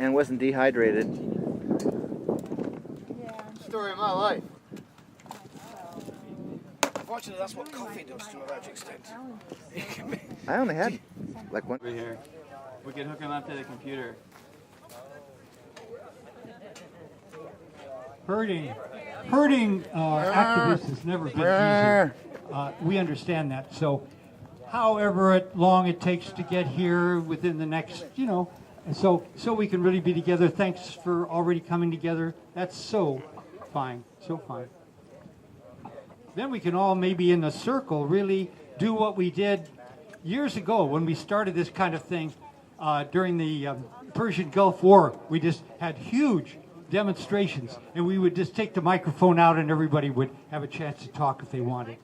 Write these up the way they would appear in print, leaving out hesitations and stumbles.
and wasn't dehydrated. Story of my life. Unfortunately, that's what coffee does to a large extent. I only had like one. Over here. We can hook him up to the computer. Herding activists has never been easy. We understand that. So, however long it takes to get here within the next, and so we can really be together. Thanks for already coming together. That's so fine, so fine. Then we can all maybe in a circle really do what we did years ago when we started this kind of thing during the Persian Gulf War. We just had huge demonstrations, and we would just take the microphone out and everybody would have a chance to talk if they wanted.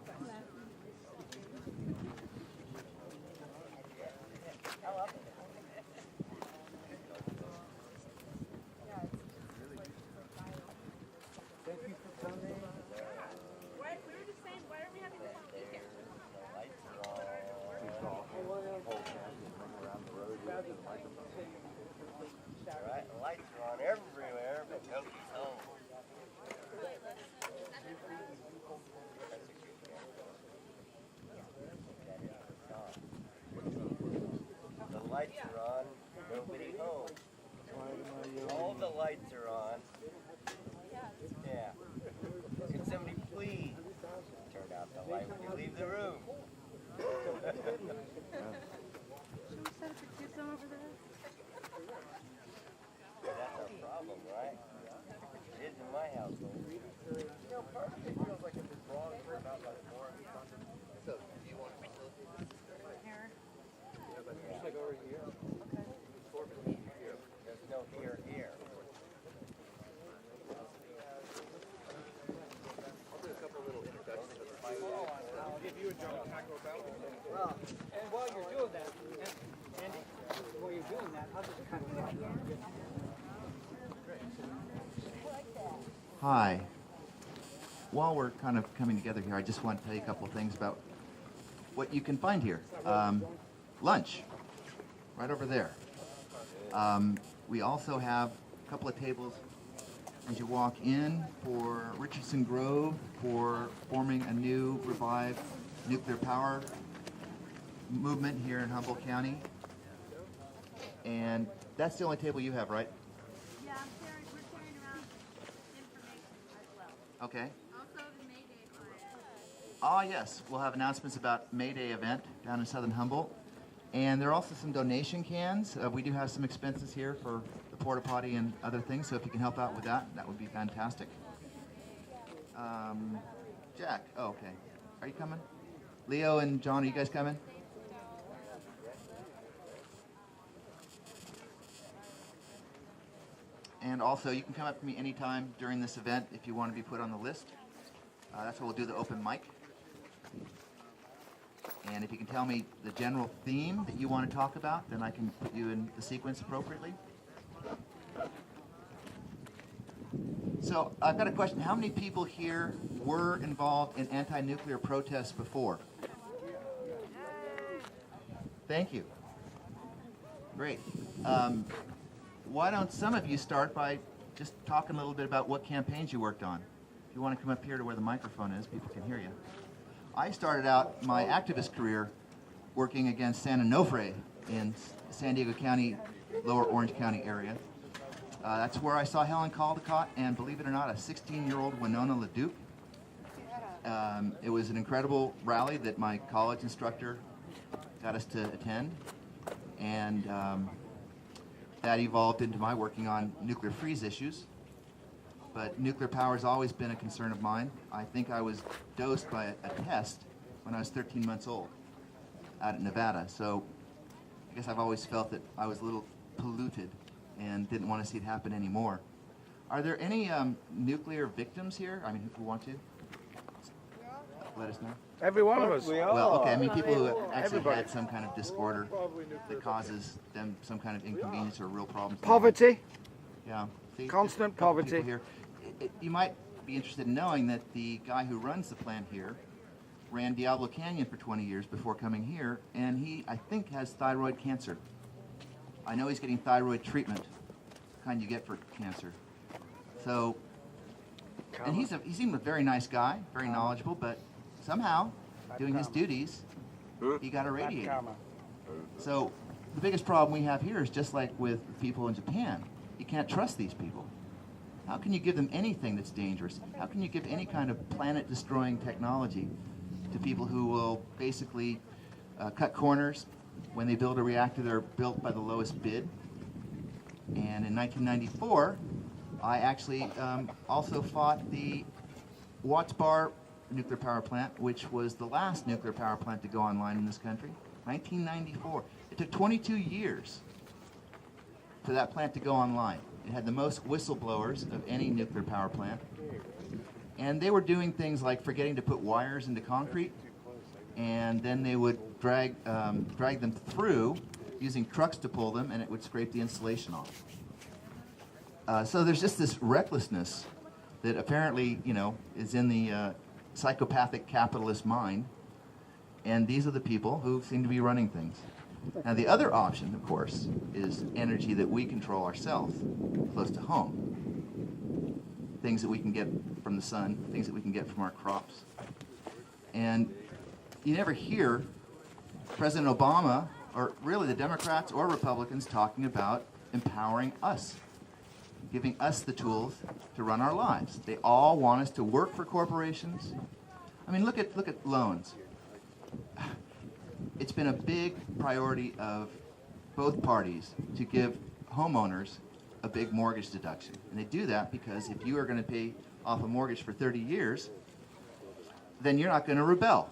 Lights are on everywhere, but nobody's home. The lights are on, nobody home. All the lights are on. Yeah. Can somebody please turn out the light when you leave the room? Should we set up a kids over there? That's our problem, right? It is in my household. Part of me feels like if it's wrong for about like more. So, do you want to facilitate this? Here. Yeah, but just like over here. Okay. Here. There's no here. I'll do a couple little introductions. I'll give you a drum taco about it. Well, and while you're doing that, Andy, while you're doing that, I'll just kind of Hi. While we're kind of coming together here, I just want to tell you a couple of things about what you can find here. Lunch, right over there. We also have a couple of tables as you walk in for Richardson Grove for forming a new revived nuclear power movement here in Humboldt County. And that's the only table you have, right? Yeah, we're sharing around information as well. Okay. Also the May Day flyer. Ah, yes. We'll have announcements about May Day event down in Southern Humboldt. And there are also some donation cans. We do have some expenses here for the porta potty and other things, so if you can help out with that, that would be fantastic. Jack, oh, okay. Are you coming? Leo and John, are you guys coming? And also, you can come up to me anytime during this event if you want to be put on the list. That's where we'll do the open mic. And if you can tell me the general theme that you want to talk about, then I can put you in the sequence appropriately. So I've got a question. How many people here were involved in anti-nuclear protests before? Thank you. Great. Why don't some of you start by just talking a little bit about what campaigns you worked on? If you want to come up here to where the microphone is, people can hear you. I started out my activist career working against San Onofre in San Diego County, Lower Orange County area. That's where I saw Helen Caldecott and, believe it or not, a 16-year-old Winona LaDuke. It was an incredible rally that my college instructor got us to attend, and that evolved into my working on nuclear freeze issues. But nuclear power has always been a concern of mine. I think I was dosed by a test when I was 13 months old out at Nevada. So I guess I've always felt that I was a little polluted and didn't want to see it happen anymore. Are there any nuclear victims here? I mean, if you want to, let us know. Every one of us. Well, okay, I mean people who actually had some kind of disorder that causes them some kind of inconvenience or real problems. Poverty. Yeah. See, Constant a couple poverty. people here. You might be interested in knowing that the guy who runs the plant here ran Diablo Canyon for 20 years before coming here, and he, I think, has thyroid cancer. I know he's getting thyroid treatment, kind you get for cancer. So, and he seemed a very nice guy, very knowledgeable, but somehow, doing his duties, he got irradiated. So, the biggest problem we have here is just like with people in Japan. You can't trust these people. How can you give them anything that's dangerous? How can you give any kind of planet-destroying technology to people who will basically cut corners? When they build a reactor, they're built by the lowest bid. And in 1994, I actually also fought the Watts Bar nuclear power plant, which was the last nuclear power plant to go online in this country. 1994. It took 22 years for that plant to go online. It had the most whistleblowers of any nuclear power plant. And they were doing things like forgetting to put wires into concrete, and then they would drag them through using trucks to pull them, and it would scrape the insulation off. So there's just this recklessness that apparently, is in the psychopathic capitalist mind, and these are the people who seem to be running things. Now, the other option, of course, is energy that we control ourselves, close to home. Things that we can get from the sun, things that we can get from our crops. And you never hear President Obama, or really the Democrats or Republicans, talking about empowering us, giving us the tools to run our lives. They all want us to work for corporations. I mean, look at loans. It's been a big priority of both parties to give homeowners a big mortgage deduction. And they do that because if you are going to pay off a mortgage for 30 years, then you're not going to rebel.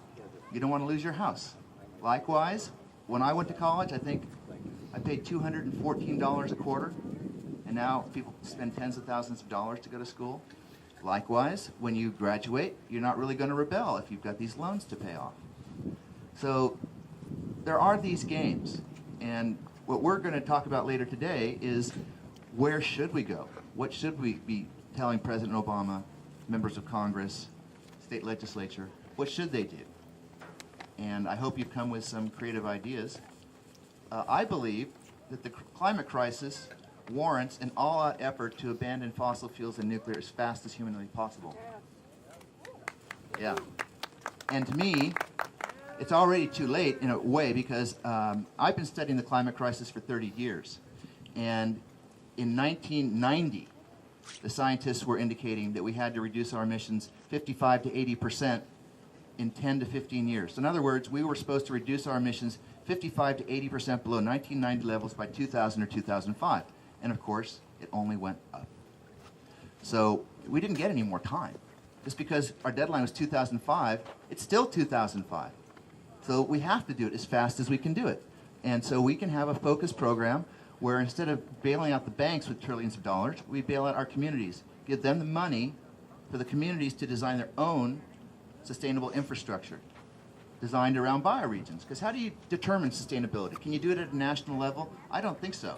You don't want to lose your house. Likewise, when I went to college, I think I paid $214 a quarter, and now people spend tens of thousands of dollars to go to school. Likewise, when you graduate, you're not really going to rebel if you've got these loans to pay off. So there are these games, and what we're going to talk about later today is where should we go? What should we be telling President Obama, members of Congress, state legislature, what should they do? And I hope you've come with some creative ideas. I believe that the climate crisis warrants an all-out effort to abandon fossil fuels and nuclear as fast as humanly possible. Yeah. And to me, it's already too late in a way because I've been studying the climate crisis for 30 years. And in 1990, the scientists were indicating that we had to reduce our emissions 55 to 80% in 10 to 15 years. So in other words, we were supposed to reduce our emissions 55 to 80% below 1990 levels by 2000 or 2005. And of course, it only went up. So we didn't get any more time. Just because our deadline was 2005, it's still 2005. So we have to do it as fast as we can do it. And so we can have a focused program where instead of bailing out the banks with trillions of dollars, we bail out our communities, give them the money for the communities to design their own sustainable infrastructure designed around bioregions. Because how do you determine sustainability? Can you do it at a national level? I don't think so.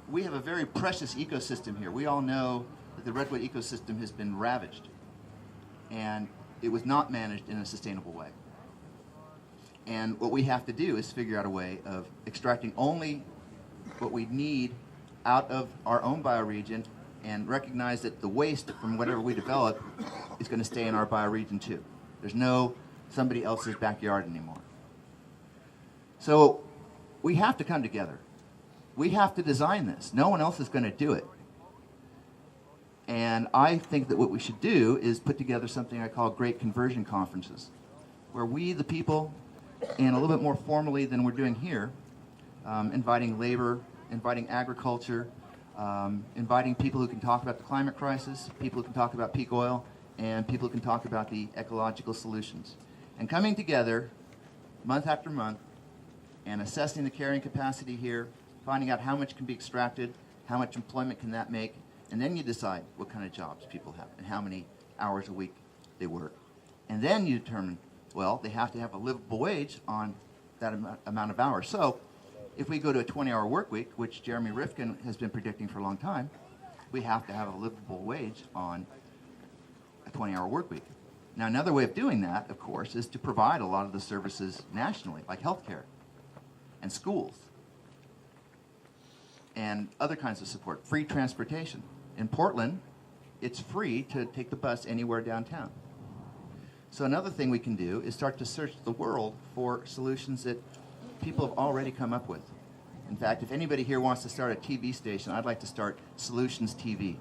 We have a very precious ecosystem here. We all know that the redwood ecosystem has been ravaged, and it was not managed in a sustainable way. And what we have to do is figure out a way of extracting only what we need out of our own bioregion and recognize that the waste from whatever we develop is going to stay in our bioregion too. There's no somebody else's backyard anymore. So we have to come together. We have to design this. No one else is going to do it. And I think that what we should do is put together something I call Great Conversion Conferences, where we, the people, and a little bit more formally than we're doing here, inviting labor, inviting agriculture, inviting people who can talk about the climate crisis, people who can talk about peak oil, and people who can talk about the ecological solutions. And coming together month after month and assessing the carrying capacity here, finding out how much can be extracted, how much employment can that make, and then you decide what kind of jobs people have and how many hours a week they work. And then you determine, well, they have to have a livable wage on that amount of hours. So if we go to a 20-hour work week, which Jeremy Rifkin has been predicting for a long time, we have to have a livable wage on a 20-hour work week. Now, another way of doing that, of course, is to provide a lot of the services nationally, like healthcare and schools. and other kinds of support. Free transportation. In Portland, it's free to take the bus anywhere downtown. So another thing we can do is start to search the world for solutions that people have already come up with. In fact, if anybody here wants to start a TV station, I'd like to start Solutions TV.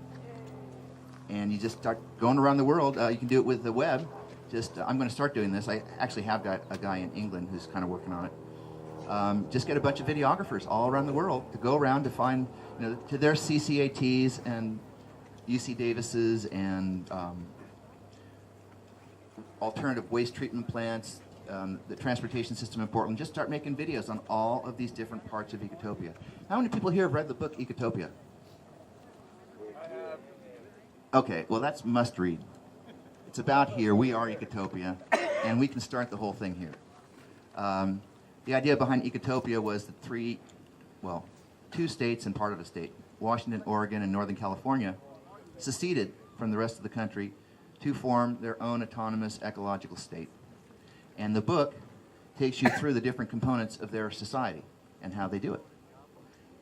And you just start going around the world. You can do it with the web. I'm going to start doing this. I actually have got a guy in England who's kind of working on it. Just get a bunch of videographers all around the world to go around to find, to their CCATs and UC Davises and alternative waste treatment plants, the transportation system in Portland. Just start making videos on all of these different parts of Ecotopia. How many people here have read the book Ecotopia? Okay, well that's must read. It's about here. We are Ecotopia, and we can start the whole thing here. The idea behind Ecotopia was that two states and part of a state, Washington, Oregon, and Northern California, seceded from the rest of the country to form their own autonomous ecological state. And the book takes you through the different components of their society and how they do it.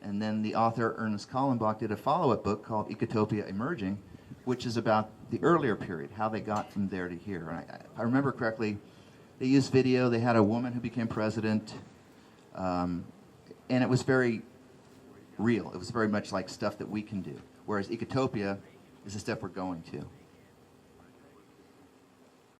And then the author, Ernest Kallenbach, did a follow-up book called Ecotopia Emerging, which is about the earlier period, how they got from there to here. And if I remember correctly, they used video. They had a woman who became president, and it was very real. It was very much like stuff that we can do, whereas Ecotopia is the stuff we're going to.